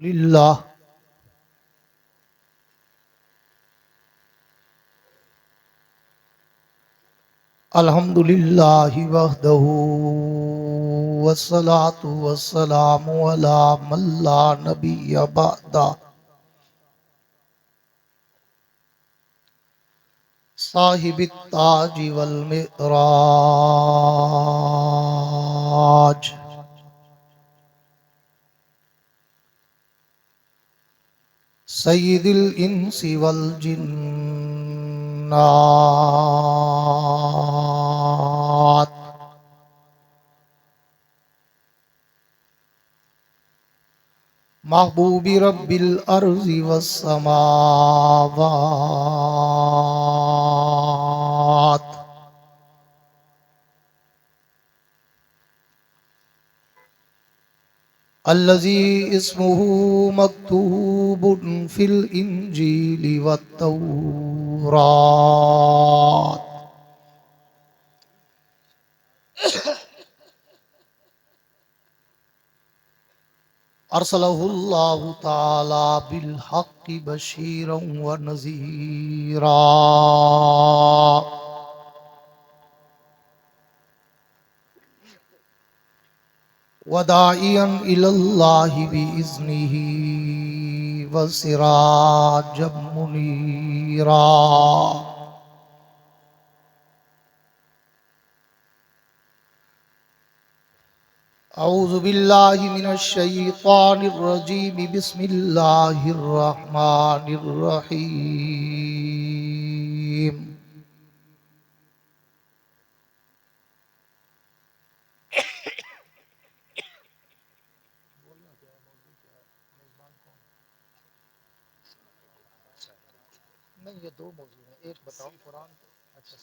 للہ الحمد للہ وحدہ والصلاة والسلام علی من لا نبی بعدہ صاحب التاج والمعراج سید الانس والجنات محبوب رب الارض والسماوات الذي اسمه مكتوب في الإنجيل والتوراة أرسله الله تعالى بالحق بشيرا ونذيرا وداعيا إلى الله بإذنه وسراجا منيرا أعوذ بالله من الشيطان الرجيم بسم الله الرحمن الرحيم نہیں یہ دو موضوع ہیں ایک بتاؤ قرآن کو اچھا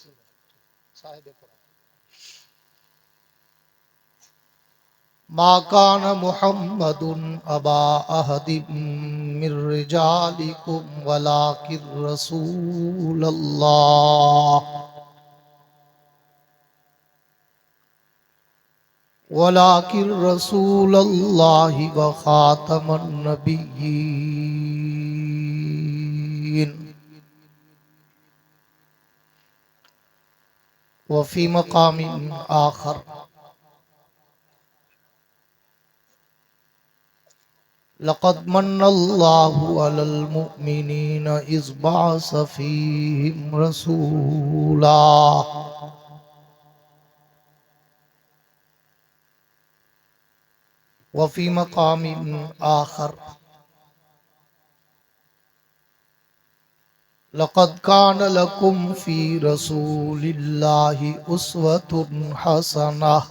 صاحب قرآن ما كان محمد أبا أحد من رجالكم ولكن رسول الله وخاتم النبيين وفي مقام آخر لقد من الله على المؤمنين إذ بعث فيهم رسولا وفي مقام آخر لقد كان لكم في رسول الله أسوة حسنة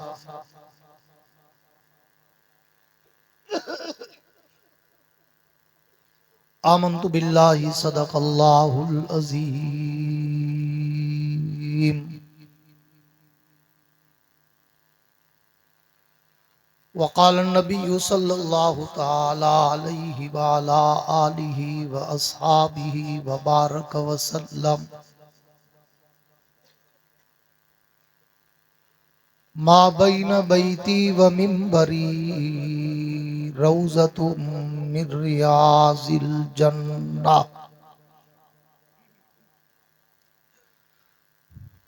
آمنت بالله صدق الله العظيم وقال النبي صلى الله تعالى عليه وعلى آله وأصحابه وبارك وسلم ما بين بيتي ومنبري روضة من رياض الجنة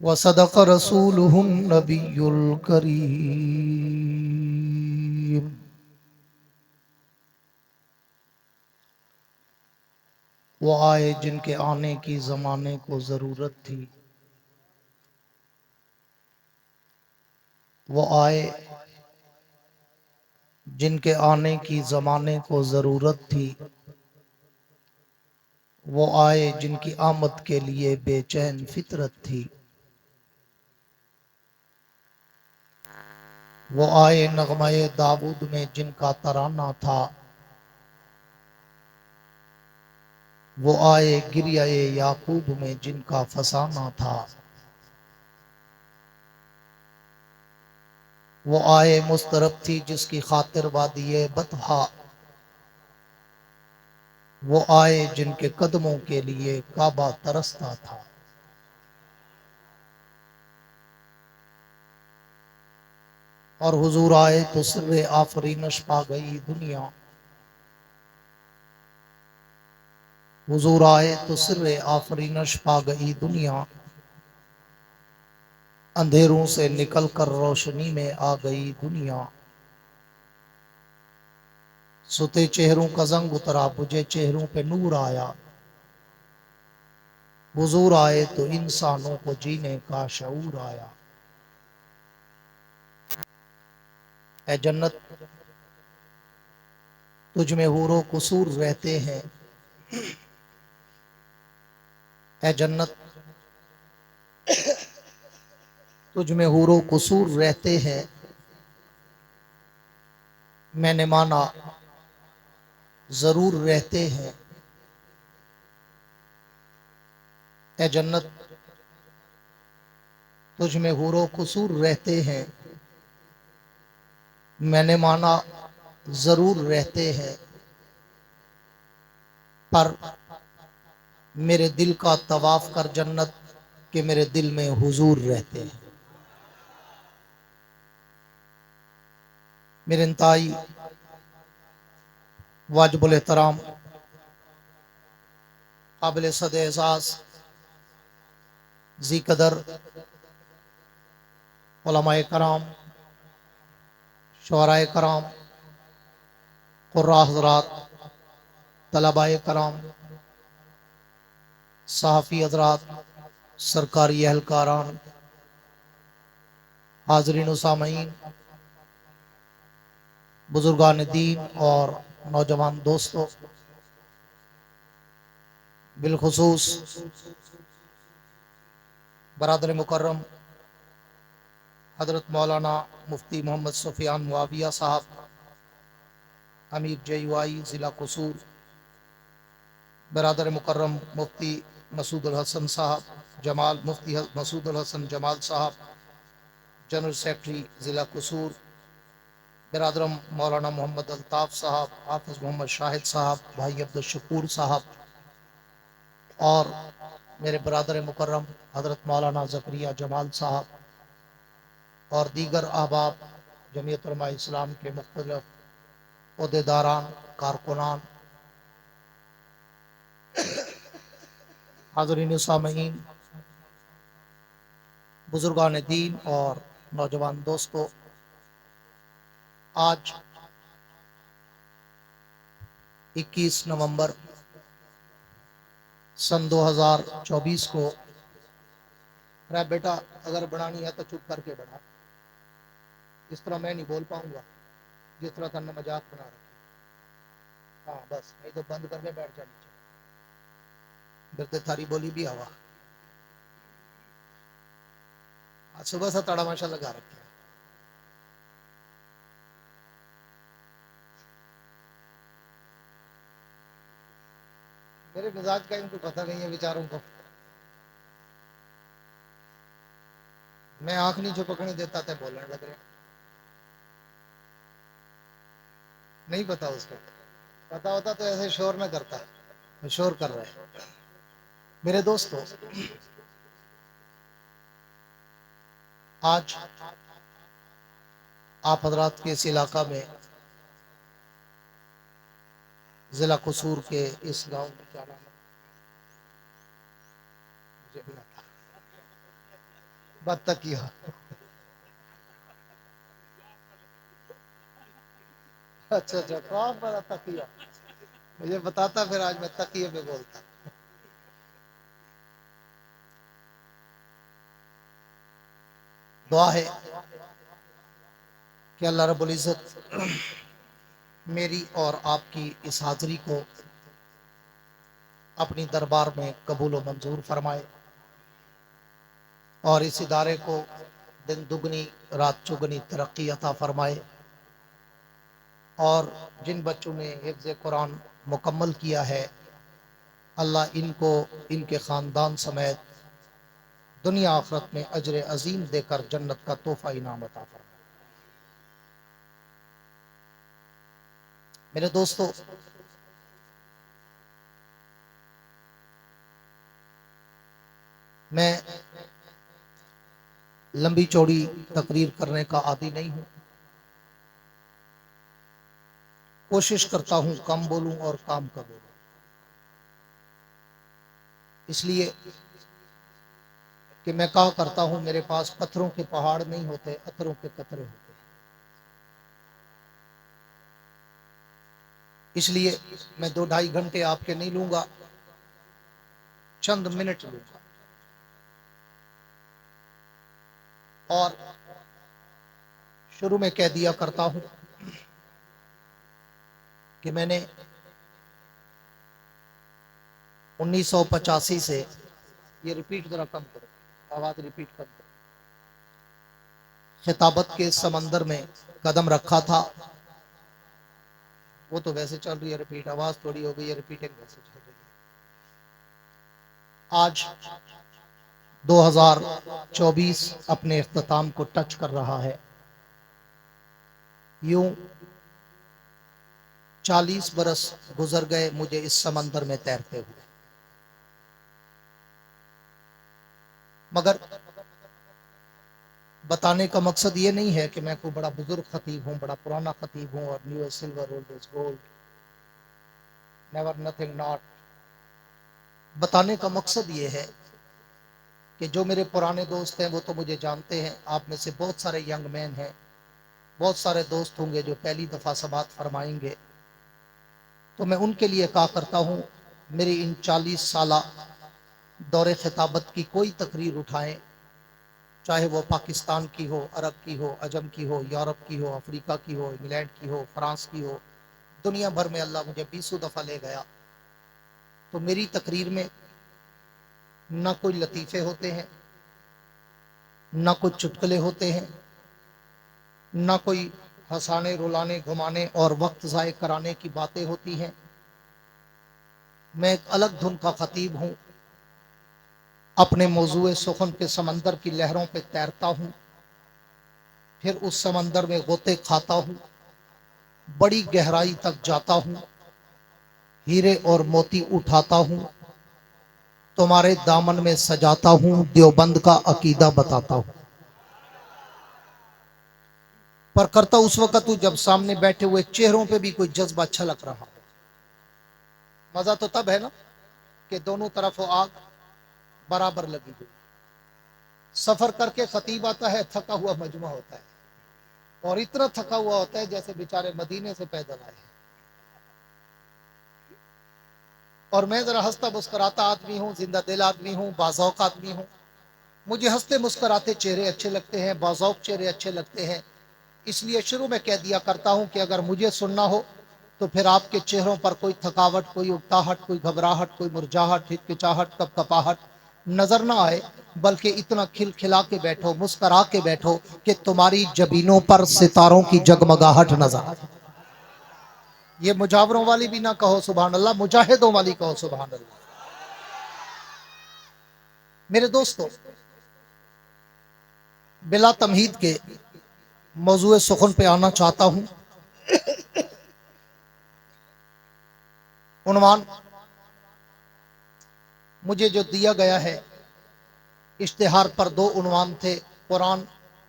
وصدق رسوله النبي الكريم وہ آئے جن کے آنے کی زمانے کو ضرورت تھی، وہ آئے جن کے آنے کی زمانے کو ضرورت تھی، وہ آئے جن کی آمد کے لیے بے چین فطرت تھی، وہ آئے نغمہ داود میں جن کا ترانہ تھا، وہ آئے گریہ یعقوب میں جن کا فسانہ تھا، وہ آئے مسترب تھی جس کی خاطر وادی بطحا، وہ آئے جن کے قدموں کے لیے کعبہ ترستا تھا، اور حضور آئے تو سر آفرینش پا گئی دنیا، حضور آئے تو سر آفرینش پا گئی دنیا، اندھیروں سے نکل کر روشنی میں آ گئی دنیا، ستے چہروں کا زنگ اترا بجھے چہروں پہ نور آیا، حضور آئے تو انسانوں کو جینے کا شعور آیا۔ اے جنت تجھ میں حور و قصور رہتے ہیں، اے جنت تجھ میں حور و قصور رہتے ہیں، میں نے مانا ضرور رہتے ہیں، اے جنت تجھ میں حور و قصور رہتے ہیں، میں نے مانا ضرور رہتے ہیں، پر میرے دل کا طواف کر جنت کہ میرے دل میں حضور رہتے ہیں۔ میرے انتہائی واجب الاحترام قابل صد اعزاز ذی قدر علماء کرام، شعراء کرام، قراء حضرات، طلباء کرام، صحافی حضرات، سرکاری اہلکاران، حاضرین و سامعین، بزرگان دین اور نوجوان دوستوں، بالخصوص برادر مکرم حضرت مولانا مفتی محمد سفیان معاویہ صاحب، امیر JUI ضلع قصور، برادر مکرم مفتی مسعود الحسن صاحب جمال، مفتی مسعود الحسن جمال صاحب جنرل سیکرٹری ضلع قصور، برادرم مولانا محمد الطاف صاحب، حافظ محمد شاہد صاحب، بھائی عبدالشکور صاحب، اور میرے برادر مکرم حضرت مولانا زکریا جمال صاحب، اور دیگر احباب جمعیت علماء اسلام کے مختلف عہدیداران، کارکنان، حاضرین سامعین، بزرگان دین اور نوجوان دوستوں، آج 21 نومبر سن 2024 کو، رہا بیٹا اگر بڑھانی ہے تو چپ کر کے بڑھا، اس طرح میں نہیں بول پاؤں گا جس طرح تم نے مذاق بنا رکھی، ہاں بس نہیں تو بند کر کے بیٹھ جا نیچے، ڈرتے تھاری بولی بھی آوا، آج صبح سے تڑا ماشا لگا رکھا ہے۔ میرے مزاج کا ان کو پتہ نہیں ہے بیچاروں کو، میں آنکھ نہیں چھپکنے دیتا تھا، بولنے لگ رہے، نہیں پتا اس کو، پتا ہوتا تو ایسے شور نہ کرتا، شور کر رہے ہیں۔ میرے دوستو، آج آپ حضرات کے اس علاقہ میں ضلع قصور کے اس گاؤں میں کیا نام ہے مجھے بھی آتا بتکیہ، اچھا اچھا کام بڑا تکیہ، مجھے بتاتا پھر آج میں تکیہ میں بولتا۔ دعا ہے کہ اللہ رب العزت میری اور آپ کی اس حاضری کو اپنی دربار میں قبول و منظور فرمائے، اور اس ادارے کو دن دگنی رات چگنی ترقی عطا فرمائے، اور جن بچوں نے حفظ قرآن مکمل کیا ہے اللہ ان کو ان کے خاندان سمیت دنیا آخرت میں اجر عظیم دے کر جنت کا تحفہ انعام عطا فرمائے۔ میرے دوستو، میں لمبی چوڑی تقریر کرنے کا عادی نہیں ہوں، کوشش کرتا ہوں کم بولوں اور کام کا بولوں، اس لیے کہ میں کہا کرتا ہوں میرے پاس پتھروں کے پہاڑ نہیں ہوتے، اتروں کے قطرے ہوتے ہیں۔ اس لیے میں 2-2.5 گھنٹے آپ کے نہیں لوں گا، چند منٹ لوں گا۔ اور شروع میں کہہ دیا کرتا ہوں کہ میں نے 1985 سے، یہ ریپیٹ ذرا کم کرو، آواز ریپیٹ کم کرو، خطابت کے سمندر میں قدم رکھا تھا۔ وہ تو ویسے چل رہی ہے ریپیٹ، آواز تھوڑی ہو گئی ہے، ریپیٹنگ ویسے چل رہی ہے۔ آج 2024 اپنے اختتام کو ٹچ کر رہا ہے۔ یوں 40 برس گزر گئے مجھے اس سمندر میں تیرتے ہوئے، مگر بتانے کا مقصد یہ نہیں ہے کہ میں کوئی بڑا بزرگ خطیب ہوں، بڑا پرانا خطیب ہوں، اور new is silver old is gold, never nothing not. بتانے کا مقصد یہ ہے کہ جو میرے پرانے دوست ہیں وہ تو مجھے جانتے ہیں، آپ میں سے بہت سارے ینگ مین ہیں، بہت سارے دوست ہوں گے جو پہلی دفعہ سماعت فرمائیں گے، تو میں ان کے لیے کہا کرتا ہوں میری ان 40 سالہ دور خطابت کی کوئی تقریر اٹھائیں، چاہے وہ پاکستان کی ہو، عرب کی ہو، عجم کی ہو، یورپ کی ہو، افریقہ کی ہو، انگلینڈ کی ہو، فرانس کی ہو، دنیا بھر میں اللہ مجھے 20 دفعہ لے گیا، تو میری تقریر میں نہ کوئی لطیفے ہوتے ہیں، نہ کوئی چٹکلے ہوتے ہیں، نہ کوئی ہنسانے رلانے گھمانے اور وقت ضائع کرانے کی باتیں ہوتی ہیں۔ میں ایک الگ دھن کا خطیب ہوں، اپنے موضوع سخن کے سمندر کی لہروں پہ تیرتا ہوں، پھر اس سمندر میں غوطے کھاتا ہوں، بڑی گہرائی تک جاتا ہوں، ہیرے اور موتی اٹھاتا ہوں، تمہارے دامن میں سجاتا ہوں، دیوبند کا عقیدہ بتاتا ہوں۔ پر کرتا اس وقت ہوں جب سامنے بیٹھے ہوئے چہروں پہ بھی کوئی جذبہ چھلک رہا ہو۔ مزہ تو تب ہے نا کہ دونوں طرف آگ برابر لگی ہوئی، سفر کر کے خطیب آتا ہے، تھکا ہوا مجمع ہوتا ہے، اور اتنا تھکا ہوا ہوتا ہے جیسے بیچارے مدینے سے پیدل آئے ہیں۔ اور میں ذرا ہنستا مسکراتا آدمی ہوں، زندہ دل آدمی ہوں، باذوق آدمی ہوں، مجھے ہنستے مسکراتے چہرے اچھے لگتے ہیں، باذوق چہرے اچھے لگتے ہیں۔ اس لیے شروع میں کہہ دیا کرتا ہوں کہ اگر مجھے سننا ہو تو پھر آپ کے چہروں پر کوئی تھکاوٹ، کوئی اکتاہٹ، کوئی گھبراہٹ، کوئی مرجھاہٹ، ہچکچاہٹ، کپکپاہٹ نظر نہ آئے، بلکہ اتنا کھل کھلا کے بیٹھو، مسکرا کے بیٹھو کہ تمہاری جبینوں پر ستاروں کی جگمگاہٹ نظر آئے۔ یہ مجاوروں والی بھی نہ کہو سبحان اللہ، مجاہدوں والی کہو سبحان اللہ۔ میرے دوستو، بلا تمہید کے موضوع سخن پہ آنا چاہتا ہوں۔ عنوان مجھے جو دیا گیا ہے، اشتہار پر 2 عنوان تھے، قرآن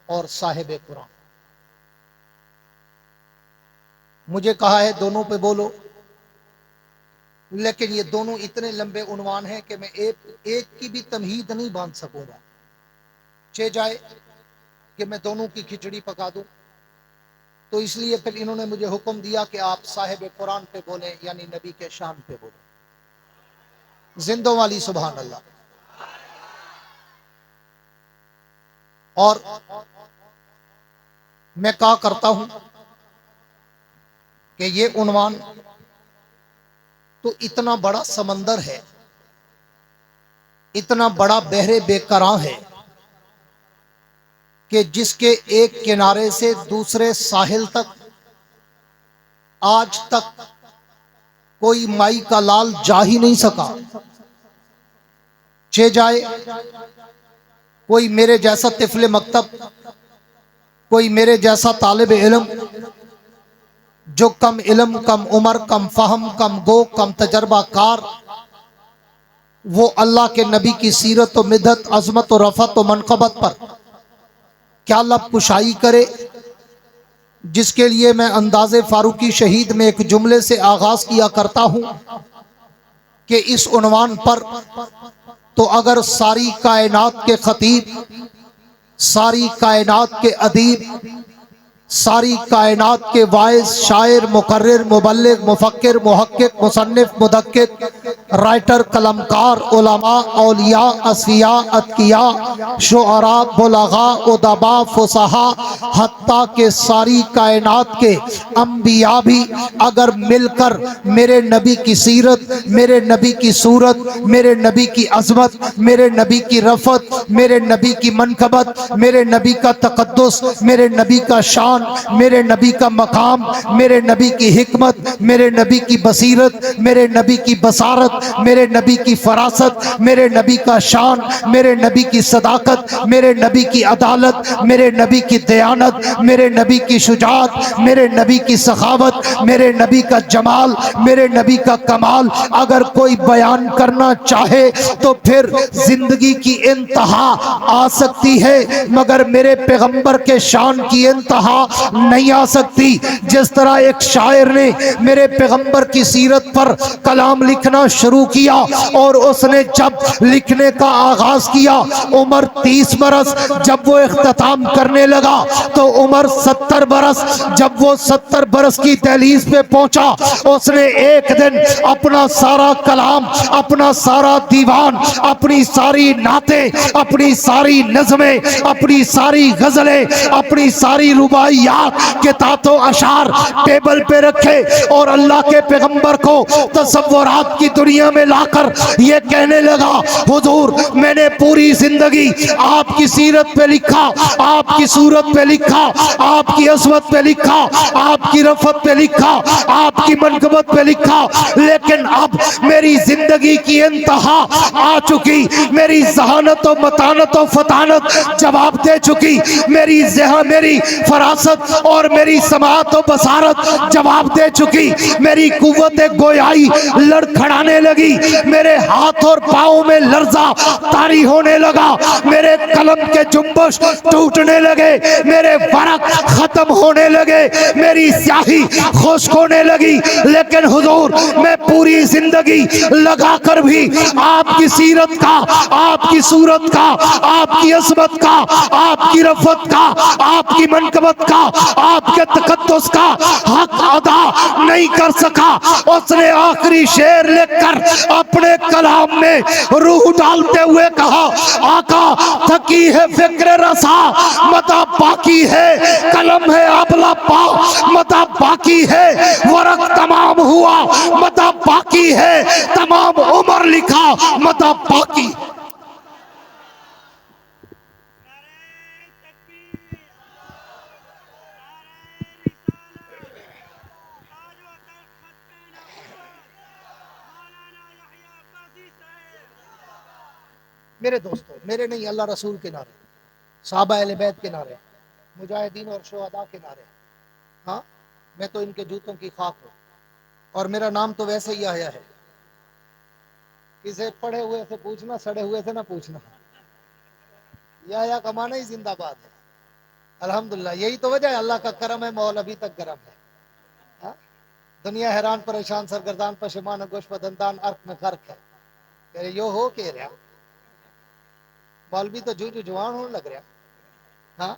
اور صاحب قرآن۔ مجھے کہا ہے دونوں پہ بولو، لیکن یہ دونوں اتنے لمبے عنوان ہیں کہ میں ایک کی بھی تمہید نہیں باندھ سکوں گا، چہ جائے کہ میں دونوں کی کھچڑی پکا دوں۔ تو اس لیے پھر انہوں نے مجھے حکم دیا کہ آپ صاحب قرآن پہ بولیں، یعنی نبی کے شان پہ بولیں۔ زندوں والی سبحان اللہ۔ اور میں کہا کرتا ہوں کہ یہ عنوان تو اتنا بڑا سمندر ہے، اتنا بڑا بحر بے کراں ہے کہ جس کے ایک کنارے سے دوسرے ساحل تک آج تک کوئی مائی کا لال جا ہی نہیں سکا، چہ جائے کوئی میرے جیسا طفل مکتب، کوئی میرے جیسا طالب علم جو کم علم، کم عمر، کم فہم، کم گو، کم تجربہ کار، وہ اللہ کے نبی کی سیرت و مدحت، عظمت و رفعت و منقبت پر کیا لب کشائی کرے، جس کے لیے میں انداز فاروقی شہید میں ایک جملے سے آغاز کیا کرتا ہوں کہ اس عنوان پر تو اگر ساری کائنات کے خطیب، ساری کائنات کے ادیب، ساری کائنات کے واعظ، شاعر، مقرر، مبلغ، مفکر، محقق، مصنف، مدقق، رائٹر، قلمکار، علماء، اولیاء، اصفیاء، اتقیاء، شعراء، بلغاء، ادباء، فصحاء، حتیٰ کہ ساری کائنات کے انبیاء بھی اگر مل کر میرے نبی کی سیرت، میرے نبی کی صورت، میرے نبی کی عظمت، میرے نبی کی رفعت، میرے نبی کی منقبت، میرے نبی کا تقدس، میرے نبی کا شان، میرے نبی کا مقام، میرے نبی کی حکمت، میرے نبی کی بصیرت، میرے نبی کی بصارت، میرے نبی کی فراست، میرے نبی کا شان، میرے نبی کی صداقت، میرے نبی کی عدالت، میرے نبی کی دیانت، میرے نبی کی شجاعت، میرے نبی کی سخاوت، میرے نبی کا جمال، میرے نبی کا کمال اگر کوئی بیان کرنا چاہے تو پھر زندگی کی انتہا آ سکتی ہے، مگر میرے پیغمبر کے شان کی انتہا نہیں آ سکتی۔ جس طرح ایک شاعر نے میرے پیغمبر کی سیرت پر کلام لکھنا شروع کیا اور اس نے جب لکھنے کا آغاز کیا عمر 30 برس، جب وہ اختتام کرنے لگا تو عمر 70 برس، جب وہ 70 برس کی دہلیز پہ پہنچا اس نے ایک دن اپنا سارا کلام، اپنا سارا دیوان، اپنی ساری نعتیں، اپنی ساری نظمیں، اپنی ساری غزلیں، اپنی ساری رباعیات کے تحت و اشعار ٹیبل پہ رکھے اور اللہ کے پیغمبر کو تصورات کی دنیا میں لا کر یہ کہنے لگا، حضور میں نے پوری زندگی آپ کی سیرت پہ لکھا، آپ کی صورت پہ لکھا، آپ کی عظمت پہ لکھا، آپ کی رفعت پہ لکھا، آپ کی منقبت پہ لکھا، لیکن اب میری زندگی کی انتہا آ چکی، میری ذہانت و متانت و فطانت جواب دے چکی، میری ذہن، میری فراست اور میری سماعت و بصارت جواب دے چکی، میری قوت گویائی لڑکھڑانے لگی، میرے ہاتھ اور پاؤں میں لرزہ طاری ہونے لگا، میرے قلم کے جنبش ٹوٹنے لگے، میرے ورق ختم ہونے لگے، میری سیاہی خشک ہونے لگی، لیکن حضور میں پوری زندگی لگا کر بھی آپ کی سیرت کا، آپ کی صورت کا، آپ کی عظمت کا، آپ کی رفعت کا، آپ کی منقبت کا، آپ کے تقدس کا حق ادا نہیں کر سکا۔ اس نے آخری شعر لکھ کر اپنے کلام میں روح ڈالتے ہوئے کہا، آقا تھکی ہے فکر رسا متا باقی ہے، قلم ہے ابلا پا متا باقی ہے، ورق تمام ہوا متا باقی ہے، تمام عمر لکھا متا باقی۔ میرے دوستوں، میرے نہیں، اللہ رسول کے نعرے، صحابہ اہل بیت کے نعرے، مجاہدین اور شہداء کے نعرے، ہاں میں تو ان کے جوتوں کی خاک ہوں، اور میرا نام تو ویسے ہی آیا ہے، کسے پڑھے ہوئے سے پوچھنا، سڑے ہوئے سے نہ پوچھنا، یا کمانا ہی زندہ باد ہے۔ الحمدللہ یہی تو وجہ ہے، اللہ کا کرم ہے، مول ابھی تک گرم ہے، ہاں؟ دنیا حیران پریشان سرگردان پشیمان گوش پدندان عرق میں غرق ہے، کہ یو ہو کے رہا مولوی تو جو جوان ہونے لگ رہا، ہاں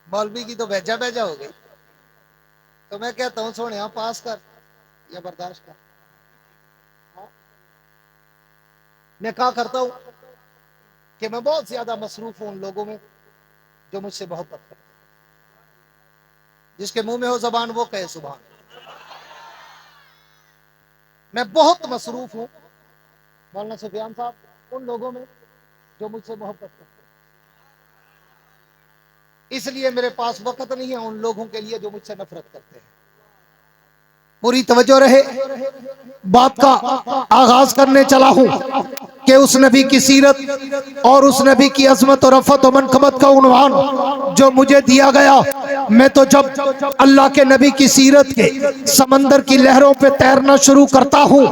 مولوی کی تو بھیجا بھیجا ہو گئی، تو میں کہتا ہوں سونے ہاں پاس کر یا برداشت کر، ہاں؟ میں کہا کرتا ہوں کہ میں بہت زیادہ مصروف ہوں ان لوگوں میں جو مجھ سے محبت کرتے ہیں، جس کے منہ میں ہو زبان وہ کہے سبحان۔ میں بہت مصروف ہوں مولانا سفیان صاحب ان لوگوں میں جو مجھ سے محبت کرتے ہیں، اس لیے میرے پاس وقت نہیں ہے ان لوگوں کے لیے جو مجھ سے نفرت کرتے ہیں۔ پوری توجہ رہے، بات کا آغاز کرنے چلا ہوں۔ کہ اس نبی کی سیرت اور اس نبی کی عظمت و رفعت و منقبت کا عنوان جو مجھے دیا گیا، میں تو جب اللہ کے نبی کی سیرت کے سمندر کی لہروں پہ تیرنا شروع کرتا ہوں،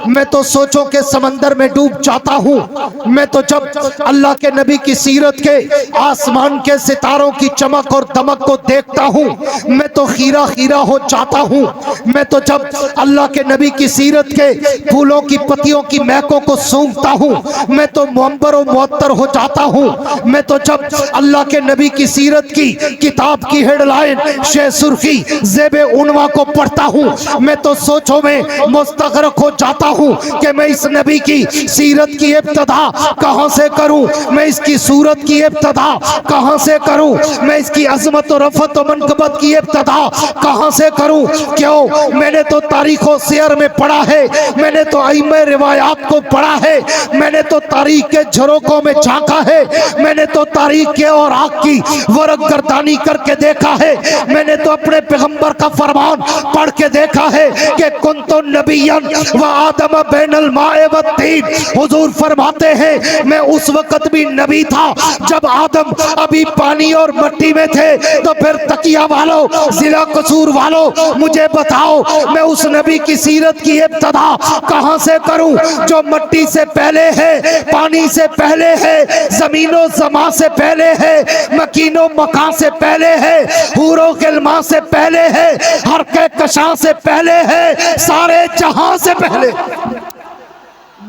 میں تو سوچوں کے سمندر میں ڈوب جاتا ہوں۔ میں تو جب اللہ کے نبی کی سیرت کے آسمان کے ستاروں کی چمک اور دمک کو دیکھتا ہوں، میں تو خیرہ خیرہ ہو جاتا ہوں۔ میں تو جب اللہ کے نبی کی سیرت کے پھولوں کی پتیوں کی مہکوں کو سونگھتا ہوں، میں تو منبر و معطر ہو جاتا ہوں۔ میں تو جب اللہ کے نبی کی سیرت کی کتاب کی ہیڈ لائن، شہ سرخی، زیب عنوان کو پڑھتا ہوں، میں تو سوچوں میں مستغرق ہو جاتا ہوں کہ میں اس نبی کی سیرت کی ابتدا کہاں سے کروں، میں اس کی صورت کی ابتدا کہاں سے کروں، میں اس کی عظمت و رفعت و منقبت کی ابتدا کہاں سے کروں۔ کیوں؟ میں نے تو تاریخ و سیر میں پڑھا ہے، میں نے تو ائمہ روایات کو پڑھا ہے، میں نے تو تاریخ کے جھروکوں میں جھانکا ہے، میں نے تو تاریخ کے اور آگ کی ورق گردانی کر کے دیکھا ہے، میں نے تو اپنے پیغمبر کا فرمان پڑھ کے دیکھا ہے کہ کنت نبیا و آدم بین الماء والطین۔ حضور فرماتے ہیں میں اس وقت بھی نبی تھا جب آدم ابھی پانی اور مٹی میں تھے۔ تو پھر تقیہ والو، ضلع قصور والو، مجھے بتاؤ میں اس نبی کی سیرت کی ابتدا کہاں سے کروں جو مٹی سے پہلے ہے، پانی سے پہلے ہے، زمین و زمان سے پہلے ہے، مکین و مکان سے پہلے ہے، حور و غلمان سے پہلے ہے، ہر کے کشاں سے پہلے ہے، سارے جہاں سے پہلے۔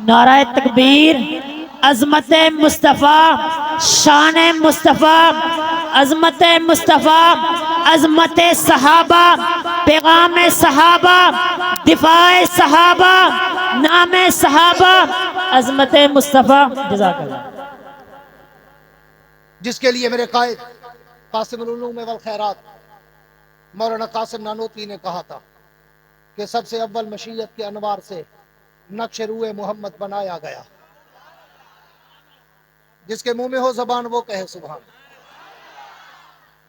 نعرہ تکبیر، عظمت مصطفیٰ، شان مصطفیٰ، عظمت مصطفیٰ، عظمت صحابہ، پیغام صحابہ، دفاع صحابہ، نام صحابہ، عظمت مصطفیٰ۔ جزاک اللہ۔ جس کے لیے میرے قائد قاسم العلوم والخیرات مولانا قاسم نانوتوی نے کہا تھا کہ سب سے اول مشیت کے انوار سے نقش روح محمد بنایا گیا، جس کے منہ میں ہو زبان وہ کہے سبحان۔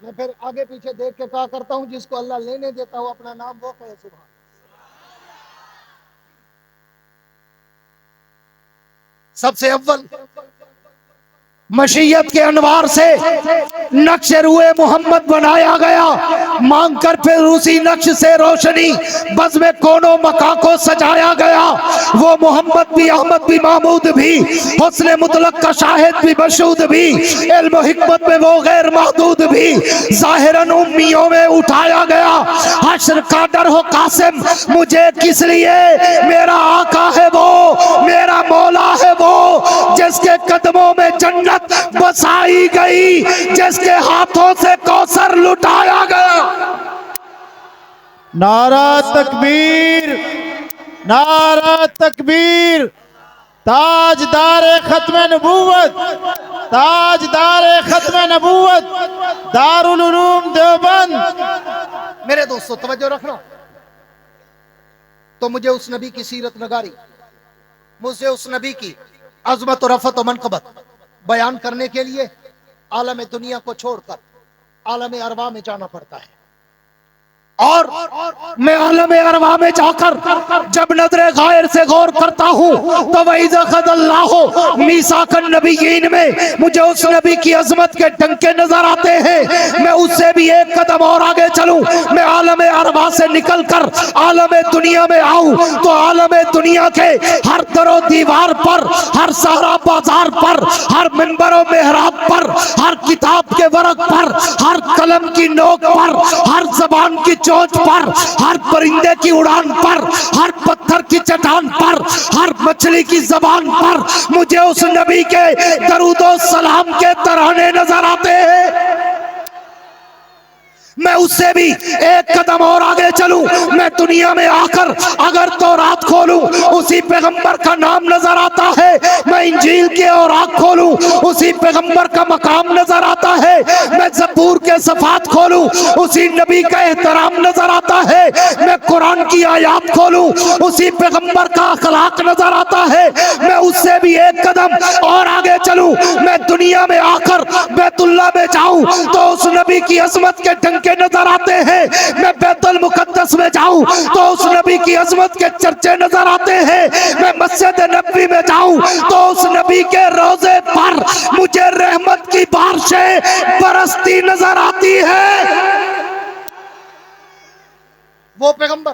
میں پھر آگے پیچھے دیکھ کے کہا کرتا ہوں جس کو اللہ لینے دیتا ہو اپنا نام وہ کہے سبحان۔ سب سے اول مشیت کے انوار سے نقش روح محمد بنایا گیا، مانگ کر پھر اسی نقش سے روشنی بزم کون و مکان کو سجایا گیا۔ وہ محمد بھی، احمد بھی، محمود بھی، حسن مطلق کا شاہد بھی، مشہود بھی، علم و حکمت میں وہ غیر محدود بھی، ظاہراً امیوں میں اٹھایا گیا۔ حشر کا ڈر ہو قاسم مجھے کس لیے، میرا آقا ہے وہ، میرا مولا ہے وہ، جس کے قدموں میں جنت بسائی گئی، جس کے ہاتھوں سے کوثر لٹایا گیا۔ نعرہ تکبیر، نعرہ تکبیر۔ تاجدار ختم نبوت، تاجدار ختم نبوت، دارالعلوم دیوبند۔ میرے دوستو توجہ رکھنا، تو مجھے اس نبی کی سیرت نگاری، مجھے اس نبی کی عظمت و رفعت و منقبت بیان کرنے کے لیے عالم دنیا کو چھوڑ کر عالم ارواح میں جانا پڑتا ہے، اور میں عالم ارواح میں جا کر جب نظر غائر سے غور کرتا ہوں تو وَإِذَا أَخَذَ اللَّهُ مِيثَاقَ النَّبِيِّينَ میں مجھے اس نبی کی عظمت کے ڈنکے نظر آتے ہیں۔ میں اس سے بھی ایک قدم اور آگے چلوں، میں عالم ارواح سے نکل کر عالم دنیا میں آؤں تو عالم دنیا کے ہر در و دیوار پر، ہر صحرا بازار پر، ہر منبر و محراب پر، ہر کتاب کے ورق پر، ہر قلم کی نوک پر، ہر زبان کی چونچ پر، ہر پرندے کی اڑان پر، ہر پتھر کی چٹان پر، ہر مچھلی کی زبان پر مجھے اس نبی کے درود و سلام کے ترانے نظر آتے ہیں۔ میں اس سے بھی ایک قدم اور آگے چلوں، میں دنیا میں آ کر اگر تورات کھولوں اسی پیغمبر کا نام نظر آتا ہے، میں انجیل کے اوراق کھولوں اسی پیغمبر کا مقام نظر آتا ہے، میں زبور کے صفحات کھولوں اسی نبی کا احترام نظر آتا ہے، میں قرآن کی آیات کھولوں اسی پیغمبر کا اخلاق نظر آتا ہے۔ میں اس سے بھی ایک قدم اور آگے آگے چلوں، میں دنیا میں آ کر بیت اللہ میں جاؤں تو اس نبی کی عظمت کے ڈنکے نظر آتے ہیں، میں بیت المقدس میں جاؤں تو اس نبی کی عظمت کے چرچے نظر آتے ہیں، میں مسجد نبوی میں جاؤں تو اس نبی کے روضے پر مجھے رحمت کی بارشیں برستی نظر آتی ہے۔ وہ پیغمبر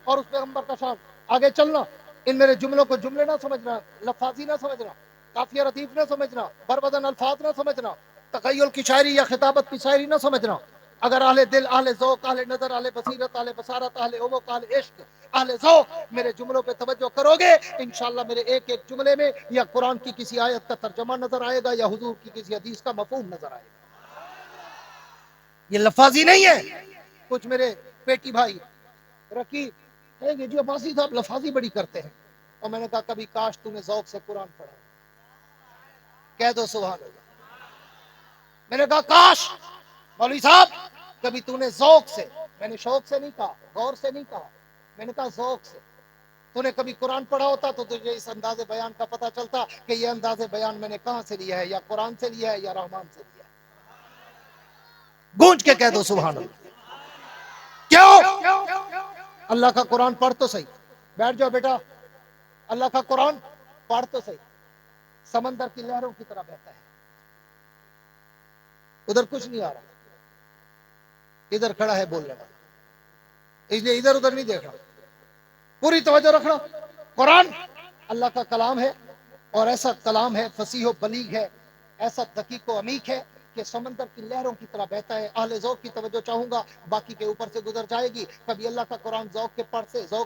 اور اس پیغمبر کا شان، آگے چلنا، ان میرے جملوں کو جملے نہ سمجھنا، لفاظی نہ سمجھنا، قافیہ ردیف نہ سمجھنا، بربدن الفاظ نہ سمجھنا، تخیل کی شاعری یا خطابت کی شاعری نہ سمجھنا۔ اگر اہل دل، اہل ذوق، اہل نظر، اہل بصیرت، اہل بصارت، اہل عمق، اہل عشق، اہل ذوق میرے جملوں پہ توجہ کرو گے، انشاءاللہ میرے ایک ایک جملے میں یا قرآن کی کسی آیت کا ترجمہ نظر آئے گا یا حضور کی کسی حدیث کا مفہوم نظر آئے گا۔ یہ لفاظی نہیں ہے۔ کچھ میرے بیٹی بھائی رقیب کہیں گے جی عباسی صاحب لفاظی بڑی کرتے ہیں، اور میں نے کہا کبھی کاش تم نے ذوق سے قرآن پڑھا، کہہ دو سبحان اللہ۔ میں نے کہا کاش مولوی صاحب کبھی تو نے ذوق سے، میں نے شوق سے نہیں کہا، غور سے نہیں کہا، میں نے کہا ذوق سے تو نے کبھی قرآن پڑھا ہوتا تو تجھے اس انداز بیان کا پتہ چلتا کہ یہ انداز بیان میں نے کہاں سے لیا ہے، یا قرآن سے لیا ہے یا رحمان سے لیا ہے۔ گونج کے کہہ دو سبحان اللہ۔ کیوں؟ اللہ کا قرآن پڑھ تو صحیح، بیٹھ جاؤ بیٹا، اللہ کا قرآن پڑھ تو صحیح، سمندر کی لہروں کی طرح بہتا ہے، ادھر کچھ نہیں آ رہا، ادھر کھڑا ہے بولنے والا، اس لیے ادھر ادھر نہیں دیکھ رہا، پوری توجہ رکھنا۔ قرآن اللہ کا کلام ہے، اور ایسا کلام ہے فصیح و بلیغ ہے، ایسا دقیق و عمیق ہے کہ سمندر کی لہروں کی طرح بہتا ہے۔ اہل ذوق کی توجہ چاہوں گا، باقی کے اوپر سے گزر جائے گی۔ کبھی اللہ کا قرآن ذوق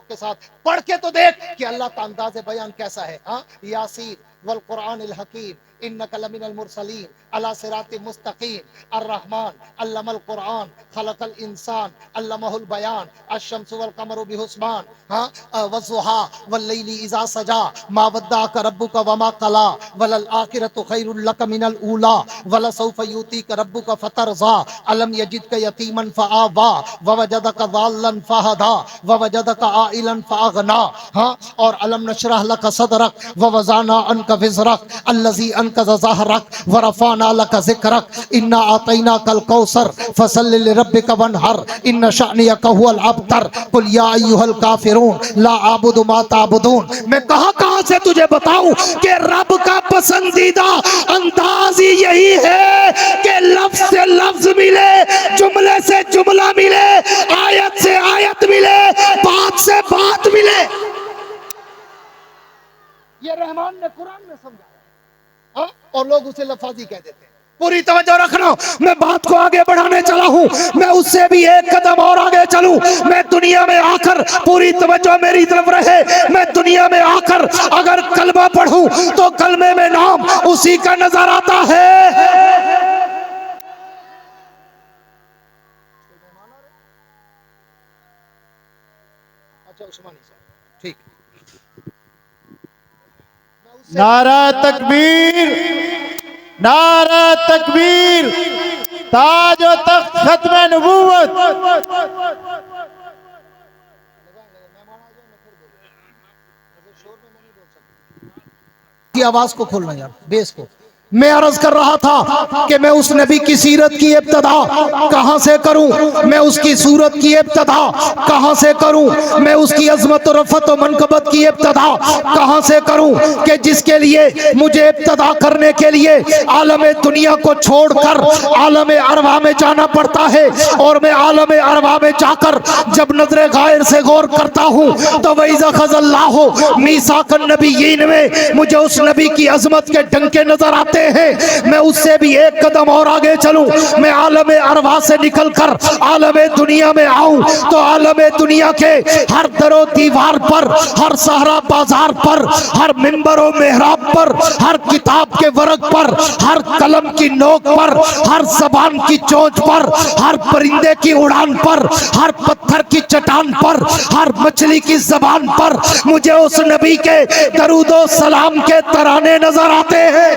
کے ساتھ پڑھ کے تو دیکھ کہ اللہ کا انداز بیان کیسا ہے۔ ہاں، یاسین والقرآن الحکیم انک لمن المرسلین علی صراط مستقیم، الرحمن علم القرآن خلق الانسان علمہ البیان، الشمس والقمر بحسبان، ہاں، والضحی واللیل اذا سجا، ما ودعک ربک وما قلی، وللآخرۃ خیر لک من الاولی، ولسوف یؤتیک ربک فترضی، الم یجدک یتیما فآوی، ووجدک ضالا فہدی، ووجدک عائلا فاغنی، ہاں، اور الم نشرح لک صدرک ووضعنا عنک وزرک الذی انقض ظہرک ورفعنا لک ذکرک، انا اعطیناک الکوثر فصل لربک وانحر، ان شأنک هو الابتر، قل یا ایھا الکافرون لا اعبد ما تعبدون۔ میں کہاں سے تجھے بتاؤں کہ رب کا پسندیدہ انداز ہی یہی ہے کہ لفظ سے لفظ ملے، جملے سے جملہ ملے، آیت سے آیت ملے، بات سے بات ملے۔ یہ رحمان نے قرآن میں سمجھا، ہاں، اور لوگ اسے لفاظی کہہ دیتے ہیں۔ پوری توجہ رکھنا، میں بات کو آگے بڑھانے چلا ہوں، میں اس سے بھی ایک قدم اور آگے چلوں۔ میں دنیا میں آ کر، پوری توجہ میری طرف رہے، میں دنیا میں آ کر اگر کلمہ پڑھوں تو کلمے میں نام اسی کا نظر آتا ہے۔ اچھا عثمانی صاحب، ٹھیک۔ نعرہ تکبیر، نعرہ تکبیر، تاج و تخت ختم نبوت۔ کی آواز کو کھولنا یار، بیس کو۔ میں عرض کر رہا تھا کہ میں اس نبی کی سیرت کی ابتدا کہاں سے کروں، میں اس کی صورت کی ابتدا کہاں سے کروں، میں اس کی عظمت و رفعت و منقبت کی ابتدا کہاں سے کروں، کہ جس کے لیے مجھے ابتدا کرنے کے لیے عالم دنیا کو چھوڑ کر عالم ارواح میں جانا پڑتا ہے، اور میں عالم ارواح میں جا کر جب نظر غائر سے غور کرتا ہوں تو وَإِذَا أَخَذَ اللَّهُ مِيثَاقَ النَّبِيِّينَ میں مجھے اس نبی کی عظمت کے ڈنکے نظر آتے ہیں۔ میں اس سے بھی ایک قدم اور آگے چلوں، میں عالم ارواح سے نکل کر عالم دنیا میں آؤں تو عالم دنیا کے ہر در و دیوار پر، ہر صحرا بازار پر، ہر منبر و محراب پر، ہر کتاب کے ورق پر، ہر قلم کی نوک پر، ہر زبان کی چونچ پر، ہر پرندے کی اڑان پر، ہر پتھر کی چٹان پر، ہر مچھلی کی زبان پر مجھے اس نبی کے درود و سلام کے ترانے نظر آتے ہیں۔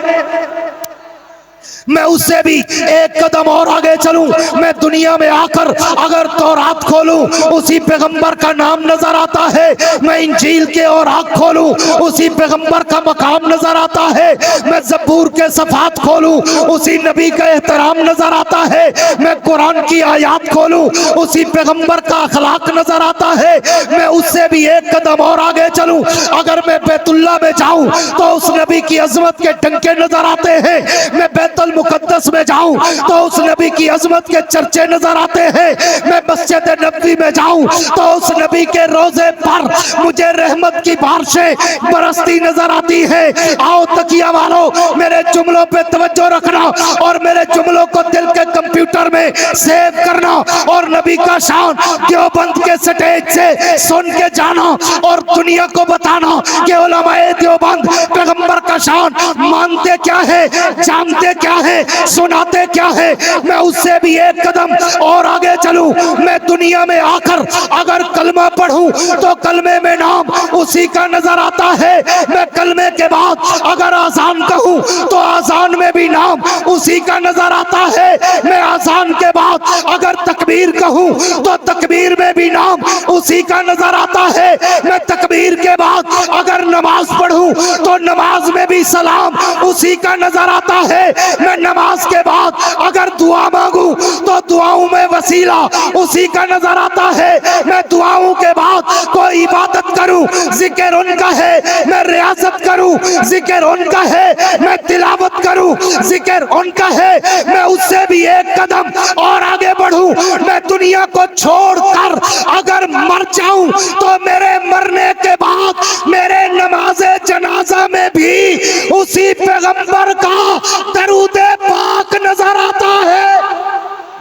میں اس سے بھی ایک قدم اور آگے چلوں. میں دنیا میں آ کر اگر تورات کھولوں اسی پیغمبر کا نام نظر آتا ہے. میں انجیل کے اور آنکھ کھولوں اسی پیغمبر کا مقام نظر آتا ہے. میں زبور کے صفحات کھولوں اسی نبی کا احترام نظر آتا ہے. میں قرآن کی آیات کھولوں اسی پیغمبر کا اخلاق نظر آتا ہے. میں اس سے بھی ایک قدم اور آگے چلوں. اگر میں بیت اللہ میں جاؤں تو اس نبی کی عظمت کے ڈنکے نظر آتے ہیں. میں بیت المقدس میں جاؤں تو اس نبی کی عظمت کے چرچے نظر آتے ہیں. میں مسجد نبوی میں جاؤں تو اس نبی کے روزے پر مجھے رحمت کی بارشیں برستی نظر آتی ہے. آؤ تکیہ والو میرے جملوں پہ توجہ رکھنا اور میرے جملوں کو دل کے کمپیوٹر میں سیو کرنا اور نبی کا شان دیوبند کے سٹیج سے سن کے جانا اور دنیا کو بتانا کہ علماء دیوبند پیغمبر کا شان مانتے کیا ہے, جانتے کیا ہے, سناتے کیا ہے. میں اس سے بھی ایک قدم اور آگے چلوں. میں دنیا میں آ کر اگر کلمہ پڑھوں تو کلمے میں نام اسی کا نظر آتا ہے. میں کلمے کے بعد اگر آذان کہوں تو آذان میں بھی نام اسی کا نظر آتا ہے. میں آذان کے بعد اگر تکبیر کہوں تو تکبیر میں بھی نام اسی کا نظر آتا ہے. میں تکبیر کے بعد اگر نماز پڑھوں تو نماز میں بھی سلام اسی کا نظر آتا ہے. میں نماز کے بعد اگر دعا مانگوں تو دعاؤں میں وسیلہ اسی کا نظر آتا ہے. میں دعاؤں کے بعد کوئی عبادت کروں ذکر ان کا ہے. میں ریاضت کروں ذکر ان کا ہے. میں تلاوت کروں ذکر ان کا ہے. میں اس سے بھی ایک قدم اور آگے بڑھوں. میں دنیا کو چھوڑ کر اگر مر جاؤں تو میرے مرنے کے بعد میرے نماز جنازہ میں بھی اسی پیغمبر کا درود پاک نظر آتا ہے.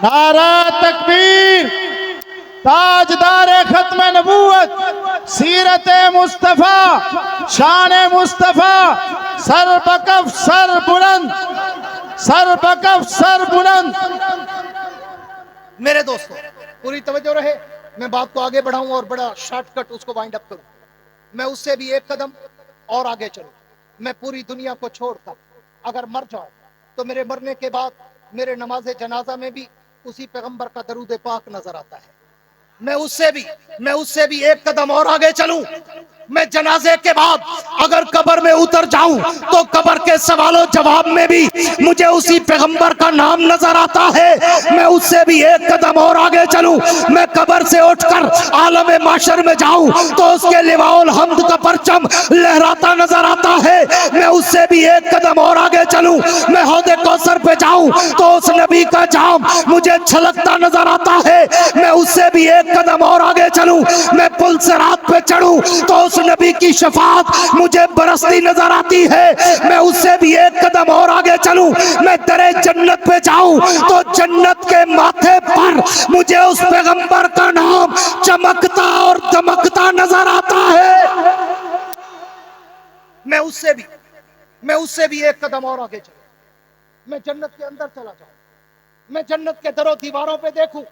نعرہ تکبیر. تاجدار ختم نبوت سیرت مصطفیٰ شان مصطفیٰ سر بکف سر بلند سر بکف سر بلند. میرے دوستو پوری توجہ رہے. میں بات کو آگے بڑھاؤں اور بڑا شارٹ کٹ اس کو وائنڈ اپ کروں. میں اس سے بھی ایک قدم اور آگے چلوں. میں پوری دنیا کو چھوڑ کر اگر مر جاؤں تو میرے مرنے کے بعد میرے نماز جنازہ میں بھی اسی پیغمبر کا درود پاک نظر آتا ہے. میں اس سے بھی ایک قدم اور آگے چلوں. میں جنازے کے بعد اگر قبر میں اتر جاؤں تو قبر کے سوال و جواب میں بھی مجھے اسی پیغمبر کا نام نظر آتا ہے. میں اس سے بھی ایک قدم اور آگے چلوں. میں قبر سے اٹھ کر عالم محشر میں جاؤں تو اس کے لواء الحمد کا پرچم لہراتا نظر آتا ہے. میں اس سے بھی ایک قدم اور آگے چلوں. میں حوض کوثر پہ جاؤں تو اس نبی کا جام مجھے چھلکتا نظر آتا ہے. میں اس سے بھی ایک قدم اور آگے چلوں. میں پل صراط پہ چڑھوں تو اس نبی کی شفاعت مجھے برستی نظر آتی ہے. میں اس سے بھی ایک قدم اور آگے چلوں. میں در جنت پہ جاؤں تو جنت کے ماتھے پر مجھے اس پیغمبر کا نام چمکتا اور دمکتا نظر آتا ہے. میں اس سے بھی ایک قدم اور آگے چلوں. میں جنت کے اندر چلا جاؤں. میں جنت کے دروں دیواروں پہ دیکھوں.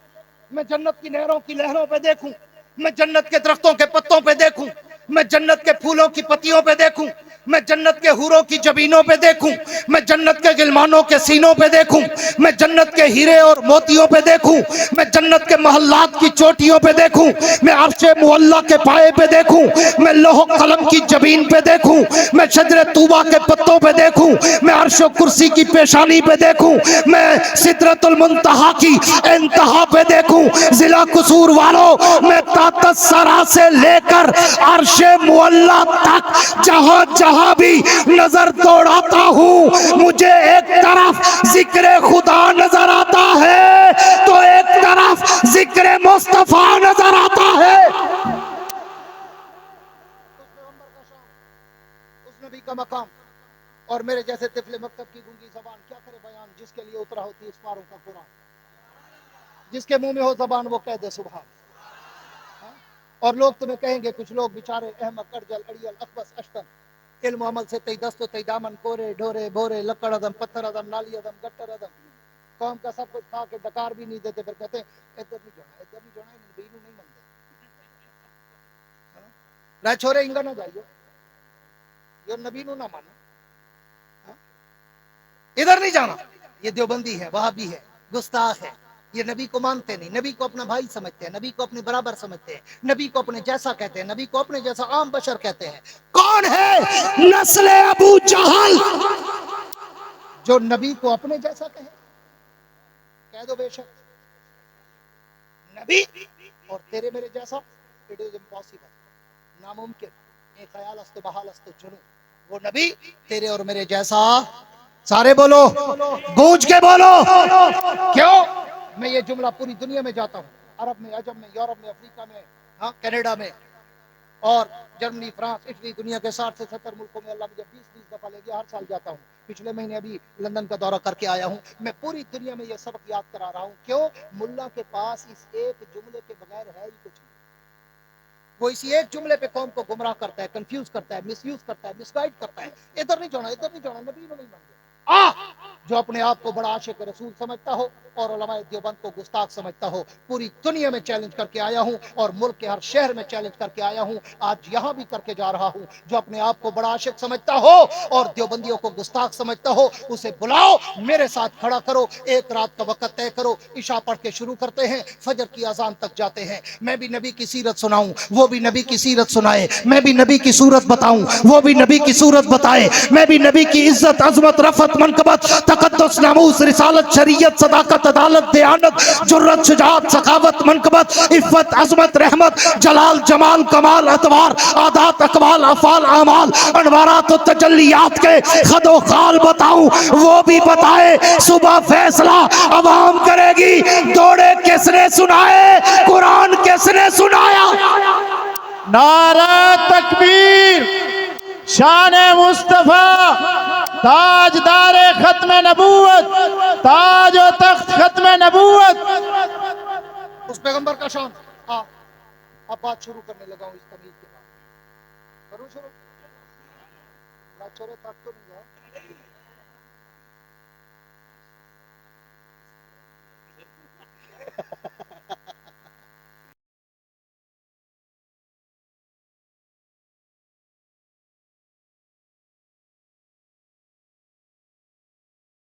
میں جنت کی نہروں کی لہروں پہ دیکھوں. میں جنت کے درختوں کے پتوں پہ دیکھوں. میں جنت کے پھولوں کی پتیوں پہ دیکھوں. میں جنت کے حوروں کی جبینوں پہ دیکھوں. میں جنت کے غلمانوں کے سینوں پہ دیکھوں. میں جنت کے ہیرے اور موتیوں پہ دیکھوں. میں جنت کے محلات کی چوٹیوں پہ دیکھوں. میں عرش معلیٰ کے پائے پہ دیکھوں. میں لوح قلم کی جبین پہ دیکھوں. میں شجر طوبہ کے پتوں پہ دیکھوں. میں عرش و کرسی کی پیشانی پہ دیکھوں. میں سدرۃ المنتہا کی انتہا پہ دیکھوں. ضلع قصور والوں میں تحت الثری سے لے کر عرش معلیٰ تک جہاں جہاں بھی نظر دوڑاتا ہوں مجھے ایک طرف ذکر خدا نظر آتا ہے تو ایک طرف ذکر مصطفیٰ نظر آتا ہے. اس نبی کا مقام اور میرے جیسے طفل مکتب کی گونگی زبان کیا کرے بیان جس کے لیے اترا ہوتی اس پاروں کا قرآن. جس کے منہ میں ہو زبان وہ کہہ دے سبحان. اور لوگ تمہیں کہیں گے کچھ لوگ بیچارے احمد ارجل اڑیل اخبص اشتن علم و عمل سے تی دست و تی دامن کورے ڈھورے بھورے لکڑ ادم پتھر ادم نالی ادم گٹر ادم قوم کا سب کچھ کھا کے ڈکار بھی نہیں دیتے. پھر کہتے ہیں ادھر نہیں جانا بینو نہیں منتے نہ چھوڑے انگا نہ جائیو یہ نبی نو نہ مانا ادھر نہیں جانا. یہ دیوبندی ہے، وہابی ہے، گستاخ ہے، یہ نبی کو مانتے نہیں، نبی کو اپنا بھائی سمجھتے ہیں، نبی کو اپنے برابر سمجھتے ہیں، نبی کو اپنے جیسا کہتے ہیں، نبی کو اپنے جیسا عام بشر کہتے ہیں۔ کون ہے نسل ابو جہل جو نبی کو اپنے جیسا کہے؟ کہہ دو بے شک نبی اور تیرے میرے جیسا، اٹ از امپاسبل، ناممکن، ایک خیال است بحال است جنو، وہ نبی تیرے اور میرے جیسا، سارے بولو، گونج کے بولو۔ کیوں میں یہ جملہ پوری دنیا میں جاتا ہوں، عرب میں، عجم میں، یورپ میں، افریقہ میں، ہاں کینیڈا میں، اور جرمنی، فرانس، اٹلی، دنیا کے 60 سے 70 ملکوں میں اللہ مجھے 20 دفعہ لے گیا، ہر سال جاتا ہوں۔ پچھلے مہینے ابھی لندن کا دورہ کر کے آیا ہوں۔ میں پوری دنیا میں یہ سبق یاد کرا رہا ہوں۔ کیوں؟ ملا کے پاس اس ایک جملے کے بغیر ہے ہی کچھ نہیں۔ وہ اسی ایک جملے پہ قوم کو گمراہ کرتا ہے، کنفیوز کرتا ہے، مس یوز کرتا ہے، مس گائڈ کرتا ہے۔ ادھر نہیں جانا، ادھر نہیں جانا، نبی نہیں مانگے۔ جو اپنے آپ کو بڑا عاشق رسول سمجھتا ہو اور علماء دیوبند کو گستاخ سمجھتا ہو، پوری دنیا میں چیلنج کر کے آیا ہوں، اور ملک کے ہر شہر میں چیلنج کر کے آیا ہوں، آج یہاں بھی کر کے جا رہا ہوں۔ جو اپنے آپ کو بڑا عاشق سمجھتا ہو اور دیوبندیوں کو گستاخ سمجھتا ہو، اسے بلاؤ، میرے ساتھ کھڑا کرو، ایک رات کا وقت طے کرو، عشاء پڑھ کے شروع کرتے ہیں، فجر کی اذان تک جاتے ہیں۔ میں بھی نبی کی سیرت سناؤں، وہ بھی نبی کی سیرت سنائے، میں بھی نبی کی صورت بتاؤں، وہ بھی نبی کی صورت بتائے، میں بھی نبی کی عزت، عظمت، رفعت، منقبت، تقدس، ناموس، رسالت، شریعت، صداقت، عدالت، دیانت، جرت، شجاعت، سخاوت، منقبت، عفت، عظمت، رحمت، جلال، جمال، کمال، اطوار، عادات، اقوال، افعال، اعمال، انوارات و تجلیات کے خد و خال بتاؤں، وہ بھی بتائے۔ صبح فیصلہ عوام کرے گی، دوڑے کس نے سنائے، قرآن کس نے سنایا۔ نعرہ تکبیر، شان مصطفیٰ، تاجدار ختم نبوت، تاج و تخت ختم نبوت۔ اس پیغمبر کا شان۔ اب بات شروع کرنے لگا ہوں اس تمہید کے بعد، کروں شروع؟ نہ چورے تک تو نہیں ہے۔